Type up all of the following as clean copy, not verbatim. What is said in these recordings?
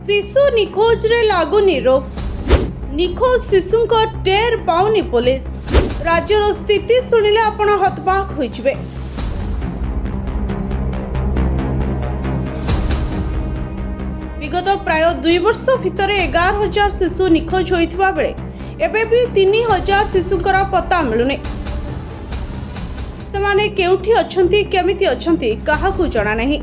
शिशु निखोज रे लागुनी रोक निखोज शिशु टेर पाउनी पुलिस राज्यर स्थिति शुणिले आपण हतबाक होइजिबे। विगत प्राय 2 वर्ष भितर 11,000 शिशु निखोज होइथिबा बेले एबे भी 3,000 शिशुकर पता मिलुने। सेमाने केउठी अछंती केमिति अछंती काहाकू जणा नहीं।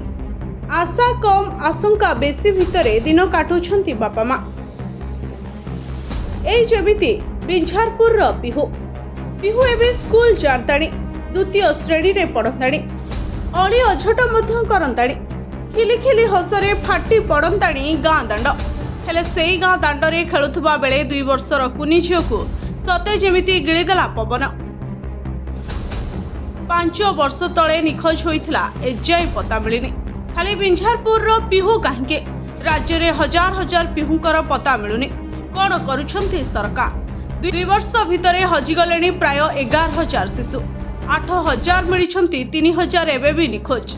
आशा कम आशंका बेसी भितरे दिन काटुछंती बापा माँ। एई जेमिति बिंझारपुर रो पिहू एबे स्कूल जानताणी, द्वितीय श्रेणी रे पढ़ताणी, अली अझट मध्य करंताणी, खिली खिली हसरे फाटी पड़ंताणी गाँ दांड। हेले सेई गाँ दांड रे खेलुथुबा बेले 2 वर्षर कुनी झियोकू सते जेमिति गिळीदेला पवन। 5 वर्ष तले निखोज होइथिला एजाई पता मिलिनी। खाली बिंझारपुर रो पिहू काहेके राज्य रे हजार हजार पिहूकर पता मिलुनी। कौन करुछंती सरकार? 2 वर्ष भितरे हजिगलेनी प्राय 11,000 शिशु। 8,000 मिलिछंती, 3,000 एबे भी निखोज।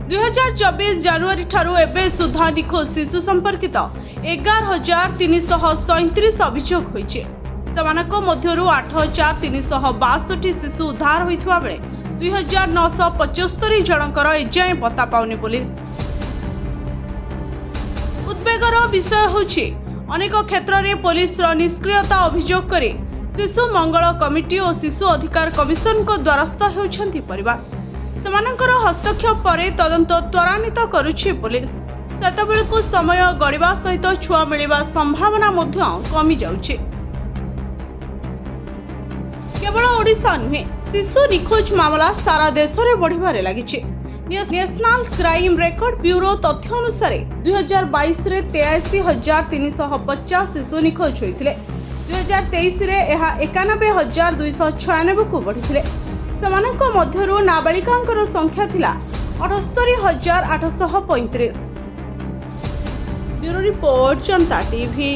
2024 जनवरी ठारू एबे सुधा निखोज शिशु संपर्कित 11,337 अभियोग होइछे। सेमानक मध्यरु 8,362 शिशु उद्धार होइथिबा बेले 2,975 जनकर एजाएं पता पाउनी पुलिस। उद्वेगर विषय होछि अनेक क्षेत्र में पुलिस निष्क्रियता अभियोग करी शिशु मंगल कमिटी और शिशु अधिकार कमिशन को द्वारस्थ होउछंती परिवार। सेमानकर हस्तक्षेप परे तदंत त्वरान्वित करुछि पुलिस। सेतबेलकु समय गड़िबा सहित छुआ मिलिबा संभावना मध्य कमी जाउछि। केवल ओडिशा नुहे, शिशु निखोज मामला सारा देश में बढ़िबारे लागिछि। नेशनल क्राइम रेकर्ड ब्यूरो तथ्य अनुसार 2022 रे 83,350 शिशु निखोज होइथिले। 2023 रे एहा 91,296 को बढ़िथिले। सेमानक मध्यरु नाबालिकांकर संख्या थिला 78,835। ब्यूरो रिपोर्ट जनता टीवी।